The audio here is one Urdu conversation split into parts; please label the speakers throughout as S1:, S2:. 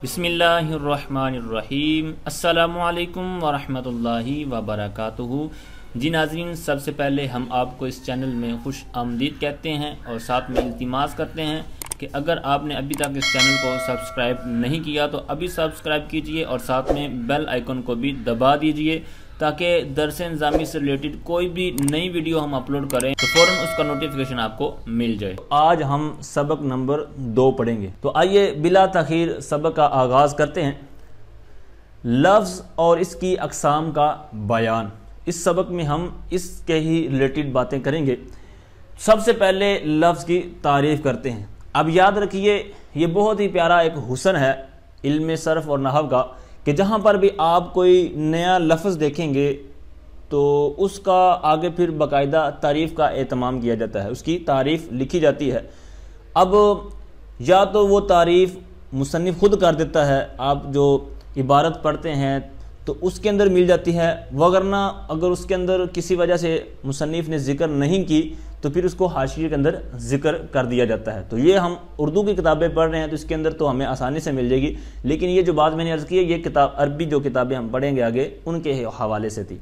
S1: بسم اللہ الرحمن الرحیم۔ السلام علیکم ورحمۃ اللہ وبرکاتہ۔ جی ناظرین، سب سے پہلے ہم آپ کو اس چینل میں خوش آمدید کہتے ہیں اور ساتھ میں التماس کرتے ہیں کہ اگر آپ نے ابھی تک اس چینل کو سبسکرائب نہیں کیا تو ابھی سبسکرائب کیجئے اور ساتھ میں بیل آئیکن کو بھی دبا دیجئے تاکہ درس نظامی سے ریلیٹڈ کوئی بھی نئی ویڈیو ہم اپلوڈ کریں تو فوراً اس کا نوٹیفیکیشن آپ کو مل جائے۔ آج ہم سبق نمبر 2 پڑھیں گے، تو آئیے بلا تاخیر سبق کا آغاز کرتے ہیں۔ لفظ اور اس کی اقسام کا بیان، اس سبق میں ہم اس کے ہی ریلیٹڈ باتیں کریں گے۔ سب سے پہلے لفظ کی تعریف کرتے ہیں۔ اب یاد رکھیے، یہ بہت ہی پیارا ایک حسن ہے علم صرف اور نحو کا کہ جہاں پر بھی آپ کوئی نیا لفظ دیکھیں گے تو اس کا آگے پھر باقاعدہ تعریف کا اہتمام کیا جاتا ہے، اس کی تعریف لکھی جاتی ہے۔ اب یا تو وہ تعریف مصنف خود کر دیتا ہے، آپ جو عبارت پڑھتے ہیں تو اس کے اندر مل جاتی ہے، وگرنہ اگر اس کے اندر کسی وجہ سے مصنف نے ذکر نہیں کی تو پھر اس کو حاشیے کے اندر ذکر کر دیا جاتا ہے۔ تو یہ ہم اردو کی کتابیں پڑھ رہے ہیں تو اس کے اندر تو ہمیں آسانی سے مل جائے گی، لیکن یہ جو بات میں نے عرض کی ہے یہ کتاب عربی جو کتابیں ہم پڑھیں گے آگے ان کے حوالے سے تھی۔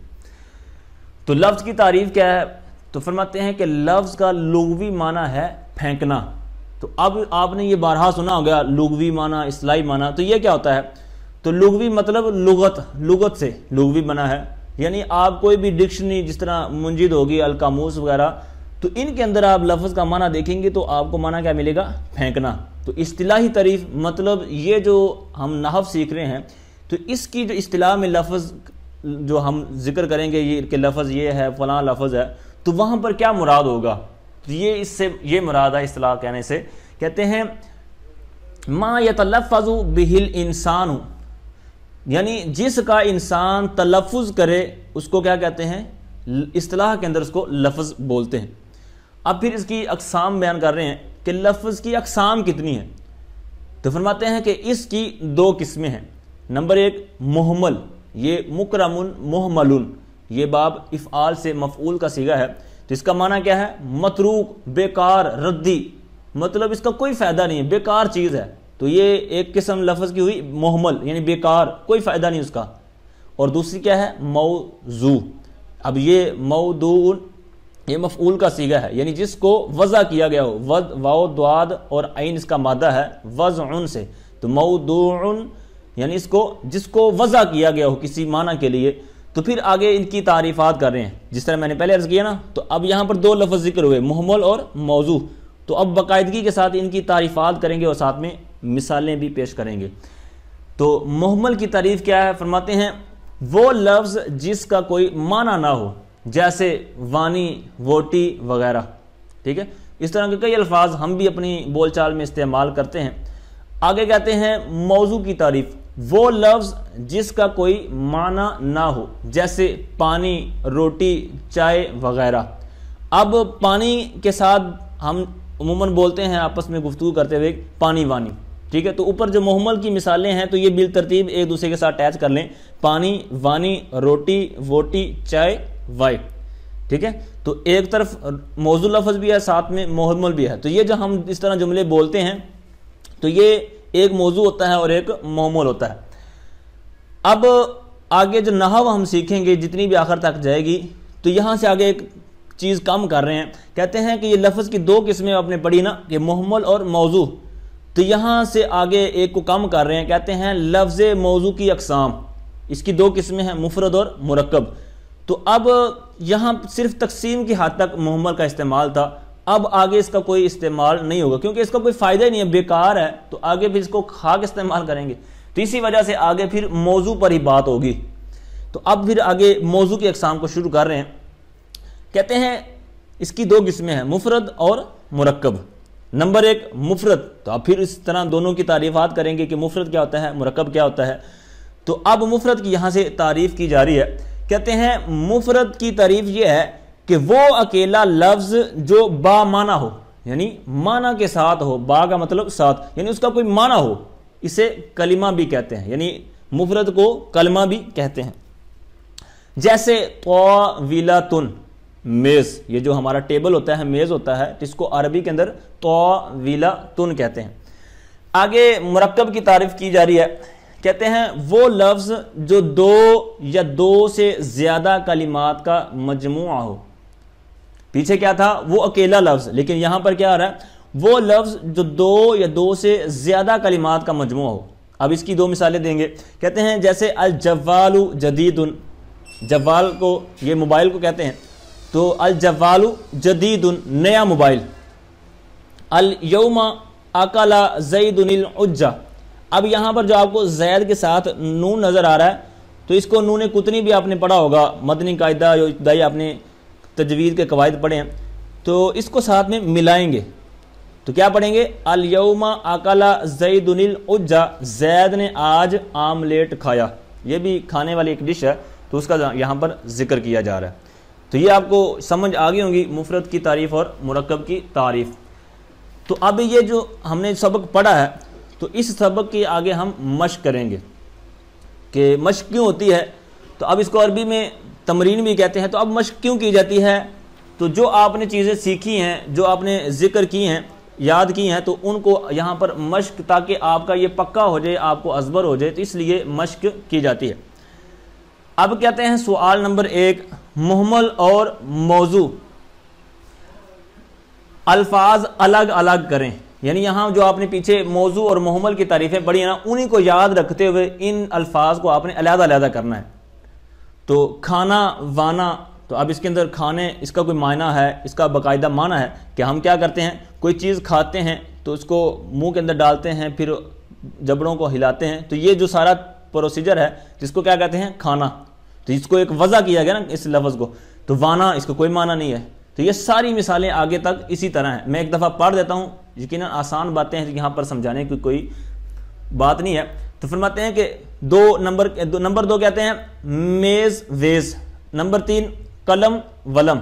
S1: تو لفظ کی تعریف کیا ہے؟ تو فرماتے ہیں کہ لفظ کا لغوی معنی ہے پھینکنا۔ تو اب آپ نے یہ بارہا سنا ہوگا لغوی معنی، اصطلاحی معنی، تو یہ کیا ہوتا ہے؟ تو لغوی مطلب لغت سے لغوی بنا ہے، یعنی آپ کوئی بھی ڈکشنری جس طرح منجد ہوگی، القاموس وغیرہ، تو ان کے اندر آپ لفظ کا معنی دیکھیں گے تو آپ کو معنی کیا ملے گا؟ پھینکنا۔ تو اصطلاحی تعریف مطلب یہ جو ہم نحو سیکھ رہے ہیں تو اس کی جو اصطلاح میں لفظ جو ہم ذکر کریں گے یہ کہ لفظ یہ ہے، فلاں لفظ ہے، تو وہاں پر کیا مراد ہوگا؟ تو یہ اس سے یہ مراد ہے اصطلاح کہنے سے، کہتے ہیں ما یتلفظ بہ الانسان، یعنی جس کا انسان تلفظ کرے اس کو کیا کہتے ہیں؟ اصطلاح کے اندر اس کو لفظ بولتے ہیں۔ اب پھر اس کی اقسام بیان کر رہے ہیں کہ لفظ کی اقسام کتنی ہیں۔ تو فرماتے ہیں کہ اس کی 2 قسمیں ہیں۔ نمبر 1 محمل، یہ مکرم محمل، یہ باب افعال سے مفعول کا صیغہ ہے، تو اس کا معنی کیا ہے؟ متروک، بیکار، ردی، مطلب اس کا کوئی فائدہ نہیں ہے، بیکار چیز ہے۔ تو یہ ایک قسم لفظ کی ہوئی محمل، یعنی بیکار، کوئی فائدہ نہیں اس کا۔ اور دوسری کیا ہے؟ موضوع۔ اب یہ موضوع یہ مفعول کا صیغہ ہے، یعنی جس کو وضع کیا گیا ہو، واو دواد اور عین اس کا مادہ ہے وضع سے، تو موضوع یعنی جس کو وضع کیا گیا ہو کسی معنی کے لیے۔ تو پھر آگے ان کی تعریفات کر رہے ہیں، جس طرح میں نے پہلے عرض کیا نا، تو اب یہاں پر 2 لفظ ذکر ہوئے، محمل اور موضوع، تو اب باقاعدگی کے ساتھ ان کی تعریفات کریں گے اور ساتھ میں مثالیں بھی پیش کریں گے۔ تو محمل کی تعریف کیا ہے؟ فرماتے ہیں وہ لفظ جس کا کوئی معنی نہ ہو، جیسے وانی، ووٹی وغیرہ، ٹھیک ہے، اس طرح کے کئی الفاظ ہم بھی اپنی بول چال میں استعمال کرتے ہیں۔ آگے کہتے ہیں موضوع کی تعریف، وہ لفظ جس کا کوئی معنی نہ ہو، جیسے پانی، روٹی، چائے وغیرہ۔ اب پانی کے ساتھ ہم عموماً بولتے ہیں آپس میں گفتگو کرتے ہوئے پانی وانی، ٹھیک ہے، تو اوپر جو محمل کی مثالیں ہیں تو یہ بالترتیب ایک دوسرے کے ساتھ اٹیچ کر لیں، پانی، وانی، روٹی، ووٹی، چائے، وائے، ٹھیک ہے۔ تو ایک طرف موضوع لفظ بھی ہے، ساتھ میں محمل بھی ہے، تو یہ جو ہم اس طرح جملے بولتے ہیں تو یہ ایک موضوع ہوتا ہے اور ایک محمل ہوتا ہے۔ اب آگے جو نحو ہم سیکھیں گے جتنی بھی آخر تک جائے گی، تو یہاں سے آگے ایک چیز کم کر رہے ہیں، کہتے ہیں کہ یہ لفظ کی 2 قسمیں آپ نے پڑھی نا کہ محمل اور موضوع، تو یہاں سے آگے ایک کو کم کر رہے ہیں، کہتے ہیں لفظ موضوع کی اقسام، اس کی 2 قسمیں ہیں، مفرد اور مرکب۔ تو اب یہاں صرف تقسیم کی حد تک محمل کا استعمال تھا، اب آگے اس کا کوئی استعمال نہیں ہوگا کیونکہ اس کا کوئی فائدہ ہی نہیں ہے، بیکار ہے، تو آگے پھر اس کو خاک استعمال کریں گے، تو اسی وجہ سے آگے پھر موضوع پر ہی بات ہوگی۔ تو اب پھر آگے موضوع کی اقسام کو شروع کر رہے ہیں، کہتے ہیں اس کی 2 قسمیں ہیں، مفرد اور مرکب۔ نمبر 1 مفرد، تو اب پھر اس طرح دونوں کی تعریفات کریں گے کہ مفرد کیا ہوتا ہے، مرکب کیا ہوتا ہے۔ تو اب مفرد کی یہاں سے تعریف کی جا رہی ہے، کہتے ہیں مفرد کی تعریف یہ ہے کہ وہ اکیلا لفظ جو با معنی ہو، یعنی معنی کے ساتھ ہو، با کا مطلب ساتھ، یعنی اس کا کوئی معنی ہو، اسے کلمہ بھی کہتے ہیں، یعنی مفرد کو کلمہ بھی کہتے ہیں۔ جیسے طاولۃ، میز، یہ جو ہمارا ٹیبل ہوتا ہے، میز ہوتا ہے، اس کو عربی کے اندر طاولۃ کہتے ہیں۔ آگے مرکب کی تعریف کی جا رہی ہے. کہتے ہیں وہ لفظ جو دو یا دو سے زیادہ کلمات کا مجموعہ ہو. پیچھے کیا تھا؟ وہ اکیلا لفظ، لیکن یہاں پر کیا آ رہا ہے؟ وہ لفظ جو دو یا دو سے زیادہ کلمات کا مجموعہ ہو. اب اس کی دو مثالیں دیں گے. کہتے ہیں جیسے الجوال جدید، جوال کو یہ موبائل کو کہتے ہیں، تو الجوال جدید نیا موبائل. الیوم اکل زید العجہ. اب یہاں پر جو آپ کو زید کے ساتھ نون نظر آ رہا ہے، تو اس کو نون قطنی بھی آپ نے پڑھا ہوگا، مدنی قاعدہ یا ابتدائی آپ نے تجوید کے قواعد پڑھے ہیں، تو اس کو ساتھ میں ملائیں گے تو کیا پڑھیں گے؟ الیوم اکل زید العجہ، زید نے آج آملیٹ کھایا. یہ بھی کھانے والی ایک ڈش ہے، تو اس کا یہاں پر ذکر کیا جا رہا ہے. تو یہ آپ کو سمجھ آ گئی ہوں گی مفرد کی تعریف اور مرکب کی تعریف. تو اب یہ جو ہم نے سبق پڑھا ہے، تو اس سبق کے آگے ہم مشق کریں گے کہ مشق کیوں ہوتی ہے. تو اب اس کو عربی میں تمرین بھی کہتے ہیں. تو اب مشق کیوں کی جاتی ہے؟ تو جو آپ نے چیزیں سیکھی ہیں، جو آپ نے ذکر کی ہیں، یاد کی ہیں، تو ان کو یہاں پر مشق، تاکہ آپ کا یہ پکا ہو جائے، آپ کو ازبر ہو جائے، تو اس لیے مشق کی جاتی ہے. اب کہتے ہیں سوال نمبر 1، محمل اور موضوع الفاظ الگ الگ کریں. یعنی یہاں جو آپ نے پیچھے موضوع اور محمل کی تعریفیں پڑھی ہیں نا، انہی کو یاد رکھتے ہوئے ان الفاظ کو آپ نے علیحدہ علیحدہ کرنا ہے. تو کھانا وانا، تو اب اس کے اندر کھانے، اس کا کوئی معنی ہے، اس کا باقاعدہ معنی ہے کہ ہم کیا کرتے ہیں، کوئی چیز کھاتے ہیں تو اس کو منہ کے اندر ڈالتے ہیں، پھر جبڑوں کو ہلاتے ہیں. تو یہ جو سارا پروسیجر ہے، جس کو کیا کہتے ہیں؟ کھانا. تو اس کو ایک وضع کیا گیا نا اس لفظ کو. تو وانا، اس کو کوئی معنی نہیں ہے. تو یہ ساری مثالیں آگے تک اسی طرح ہیں. میں ایک دفعہ پڑھ دیتا ہوں، یقیناً آسان باتیں ہیں، یہاں پر سمجھانے کی کوئی بات نہیں ہے. تو فرماتے ہیں کہ نمبر 2 کہتے ہیں میز ویز. نمبر 3 قلم ولم.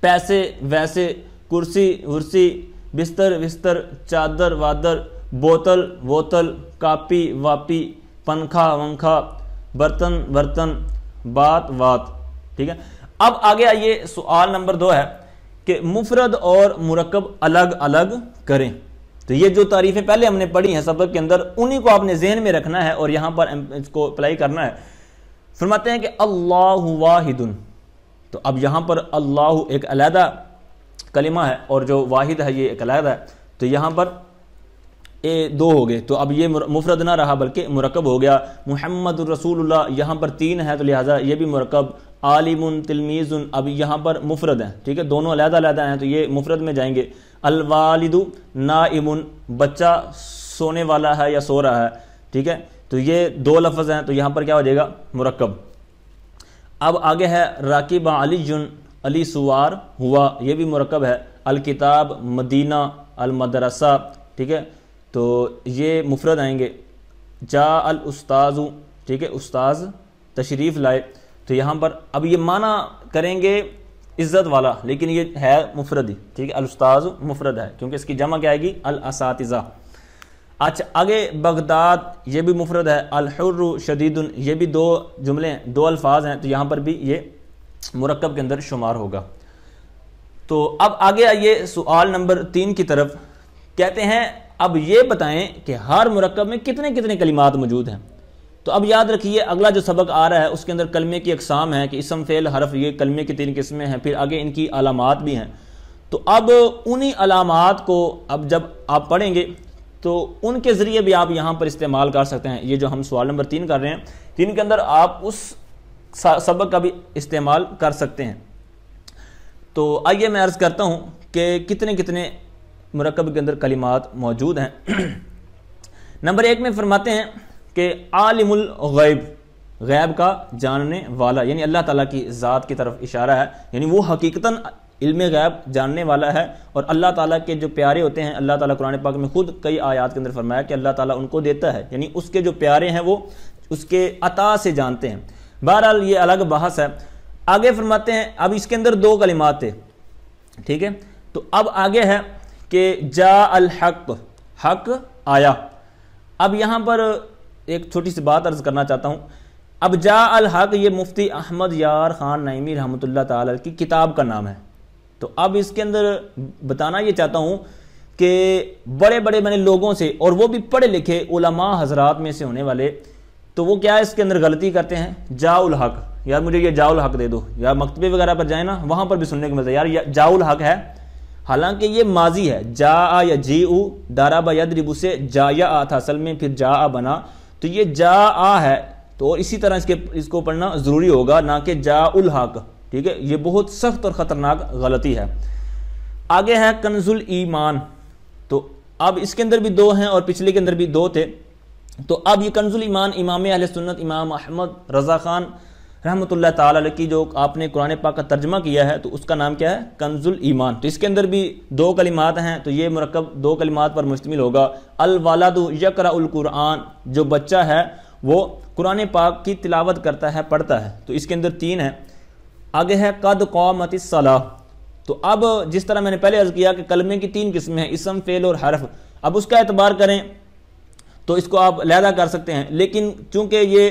S1: پیسے ویسے، کرسی ورسی، بستر وستر، چادر وادر، بوتل ووتل، کاپی واپی، پنکھا ونکھا، برتن برتن، بات وات. ٹھیک ہے. اب آگے آئیے، سوال نمبر 2 ہے کہ مفرد اور مرکب الگ الگ کریں. تو یہ جو تعریفیں پہلے ہم نے پڑھی ہیں سبق کے اندر، انہی کو آپ نے ذہن میں رکھنا ہے اور یہاں پر اس کو اپلائی کرنا ہے. فرماتے ہیں کہ اللہ واحد. تو اب یہاں پر اللہ ایک علیحدہ کلمہ ہے اور جو واحد ہے یہ ایک علیحدہ ہے. تو یہاں پر 2 ہو گئے، تو اب یہ مفرد نہ رہا بلکہ مرکب ہو گیا. محمد الرسول اللہ، یہاں پر 3 ہے تو لہٰذا یہ بھی مرکب. عالم تلمیذ، اب یہاں پر مفرد ہیں. ٹھیک ہے، دونوں علیحدہ علیحدہ ہیں تو یہ مفرد میں جائیں گے. الوالد نائم، بچہ سونے والا ہے یا سو رہا ہے. ٹھیک ہے، تو یہ 2 لفظ ہیں تو یہاں پر کیا ہو جائے گا؟ مرکب. اب آگے ہے راکب علی، علی سوار ہوا، یہ بھی مرکب ہے. الکتاب مدینہ، المدرسہ. ٹھیک ہے، تو یہ مفرد آئیں گے. جا الاستاذ، ٹھیک ہے، استاذ تشریف لائے. تو یہاں پر اب یہ معنی کریں گے عزت والا، لیکن یہ ہے مفرد ہی. ٹھیک ہے، الاستاذ مفرد ہے کیونکہ اس کی جمع کیا آئے گی؟ الاساتذہ. اچھا آگے بغداد، یہ بھی مفرد ہے. الحر شدید، یہ بھی 2 جملے ہیں، 2 الفاظ ہیں، تو یہاں پر بھی یہ مرکب کے اندر شمار ہوگا. تو اب آگے آئیے سوال نمبر 3 کی طرف. کہتے ہیں اب یہ بتائیں کہ ہر مرکب میں کتنے کتنے کلمات موجود ہیں. تو اب یاد رکھیے اگلا جو سبق آ رہا ہے اس کے اندر کلمے کی اقسام ہیں کہ اسم فعل حرف، یہ کلمے کی 3 قسمیں ہیں. پھر آگے ان کی علامات بھی ہیں. تو اب انہی علامات کو اب جب آپ پڑھیں گے تو ان کے ذریعے بھی آپ یہاں پر استعمال کر سکتے ہیں. یہ جو ہم سوال نمبر 3 کر رہے ہیں، 3 کے اندر آپ اس سبق کا بھی استعمال کر سکتے ہیں. تو آئیے میں عرض کرتا ہوں کہ کتنے کتنے مرکب کے اندر کلمات موجود ہیں. نمبر 1 میں فرماتے ہیں کہ عالم الغیب، غیب کا جاننے والا، یعنی اللہ تعالیٰ کی ذات کی طرف اشارہ ہے. یعنی وہ حقیقتاً علم غیب جاننے والا ہے. اور اللہ تعالیٰ کے جو پیارے ہوتے ہیں، اللہ تعالیٰ قرآن پاک میں خود کئی آیات کے اندر فرمایا کہ اللہ تعالیٰ ان کو دیتا ہے، یعنی اس کے جو پیارے ہیں وہ اس کے عطا سے جانتے ہیں. بہرحال یہ الگ بحث ہے. آگے فرماتے ہیں اب اس کے اندر 2 کلمات تھے. ٹھیک ہے، تو اب آگے ہے کہ جا الحق، حق آیا. اب یہاں پر ایک چھوٹی سی بات عرض کرنا چاہتا ہوں. اب جا الحق یہ مفتی احمد یار خان نعیمی رحمۃ اللہ تعالی کی کتاب کا نام ہے. تو اب اس کے اندر بتانا یہ چاہتا ہوں کہ بڑے بڑے میں نے لوگوں سے، اور وہ بھی پڑھے لکھے علماء حضرات میں سے ہونے والے، تو وہ کیا اس کے اندر غلطی کرتے ہیں، جاء الحق، یار مجھے یہ جاء الحق دے دو، یا مکتبے وغیرہ پر جائیں نا وہاں پر بھی سننے کو ملتا ہے یار جاء الحق ہے، حالانکہ یہ ماضی ہے، جاء یا جیء، ضرب یضرب سے جاء تھا اصل میں، پھر جاء بنا، تو یہ جاء ہے، تو اسی طرح اس کو پڑھنا ضروری ہوگا، نہ کہ جاء الحق، ٹھیک ہے، یہ بہت سخت اور خطرناک غلطی ہے۔ آگے ہے کنز الایمان، تو اب اس کے اندر بھی دو ہیں اور پچھلے کے اندر بھی دو تھے، تو اب یہ کنز الایمان امام اہل سنت امام احمد رضا خان رحمۃ اللہ تعالی علیہ کی جو آپ نے قرآن پاک کا ترجمہ کیا ہے، تو اس کا نام کیا ہے، کنز الایمان۔ تو اس کے اندر بھی دو کلمات ہیں، تو یہ مرکب دو کلمات پر مشتمل ہوگا، الولد یقرأ القرآن، جو بچہ ہے وہ قرآن پاک کی تلاوت کرتا ہے، پڑھتا ہے، تو اس کے اندر تین ہے۔ آگے ہے قد قامت الصلاۃ، تو اب جس طرح میں نے پہلے عرض کیا کہ کلمے کی تین قسمیں ہیں، اسم، فعل اور حرف، اب اس کا اعتبار کریں تو اس کو آپ علیحدہ کر سکتے ہیں، لیکن چونکہ یہ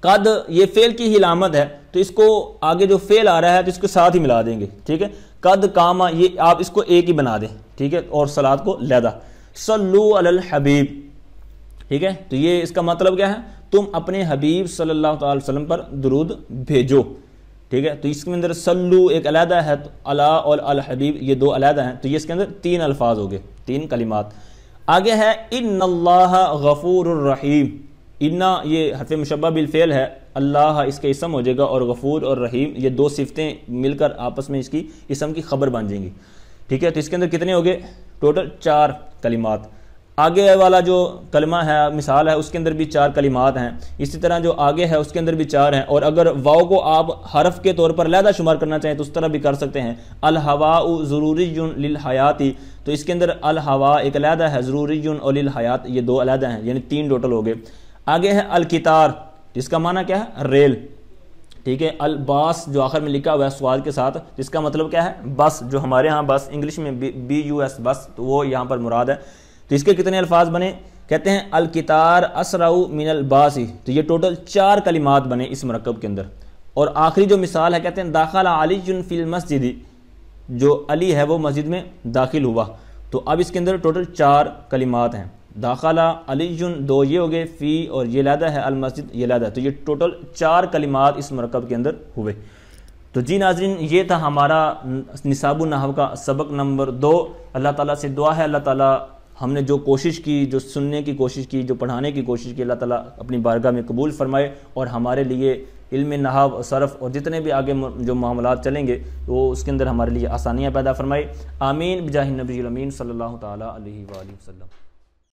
S1: قد یہ فعل کی ہی علامت ہے، تو اس کو آگے جو فعل آ رہا ہے تو اس کے ساتھ ہی ملا دیں گے، ٹھیک ہے، قد قام، یہ آپ اس کو ایک ہی بنا دیں، ٹھیک ہے، اور صلاۃ کو علیحدہ، صلو علی الحبیب، ٹھیک ہے، تو یہ اس کا مطلب کیا ہے، تم اپنے حبیب صلی اللہ تعالی وسلم پر درود بھیجو، ٹھیک ہے، تو اس کے اندر صلو ایک علیحدہ ہے، تو علی اور الحبیب یہ دو علیحدہ ہیں، تو یہ اس کے اندر تین الفاظ ہو گئے، تین کلمات۔ آگے ہے ان اللہ غفور الرحیم، انا یہ حرف مشبہ بالفعل ہے، اللہ اس کے اسم ہو جائے گا، اور غفور اور رحیم یہ دو صفتیں مل کر آپس میں اس کی اسم کی خبر بن جائیں گی، ٹھیک ہے، تو اس کے اندر کتنے ہو گئے، ٹوٹل 4 کلمات۔ آگے والا جو کلمہ ہے مثال ہے اس کے اندر بھی 4 کلمات ہیں، اسی طرح جو آگے ہے اس کے اندر بھی 4 ہیں، اور اگر واو کو آپ حرف کے طور پر علیحدہ شمار کرنا چاہیں تو اس طرح بھی کر سکتے ہیں، الہواء ضروری للحیات، تو اس کے اندر الہواء ایک علیحدہ ہے، ضروری اور للحیات یہ دو علیحدہ ہیں، یعنی 3 ٹوٹل ہو گئے۔ آگے ہے القطار، جس کا معنی کیا ہے، ریل، ٹھیک ہے، الباس جو آخر میں لکھا ہوا ہے سواد کے ساتھ، جس کا مطلب کیا ہے، بس، جو ہمارے ہاں بس انگلش میں BUS بس، تو وہ یہاں پر مراد ہے۔ تو اس کے کتنے الفاظ بنے، کہتے ہیں القطار اسرع من الباس، تو یہ ٹوٹل 4 کلمات بنے اس مرکب کے اندر۔ اور آخری جو مثال ہے کہتے ہیں داخل علی فی المسجد، جو علی ہے وہ مسجد میں داخل ہوا، تو اب اس کے اندر ٹوٹل 4 کلمات ہیں، داخل علی 2 یہ ہو گئے، فی اور یہ علیحدہ ہے، المسجد یہ علیحدہ ہے، تو یہ ٹوٹل 4 کلمات اس مرکب کے اندر ہوئے۔ تو جی ناظرین، یہ تھا ہمارا نصاب النحو کا سبق نمبر 2۔ اللہ تعالیٰ سے دعا ہے اللہ تعالیٰ ہم نے جو کوشش کی، جو سننے کی کوشش کی، جو پڑھانے کی کوشش کی، اللہ تعالیٰ اپنی بارگاہ میں قبول فرمائے، اور ہمارے لیے علم نحو، صرف اور جتنے بھی آگے جو معاملات چلیں گے وہ اس کے اندر ہمارے لیے آسانیاں پیدا فرمائے، آمین بجاہ النبی الامین صلی اللہ تعالیٰ علیہ وآلہ وسلم۔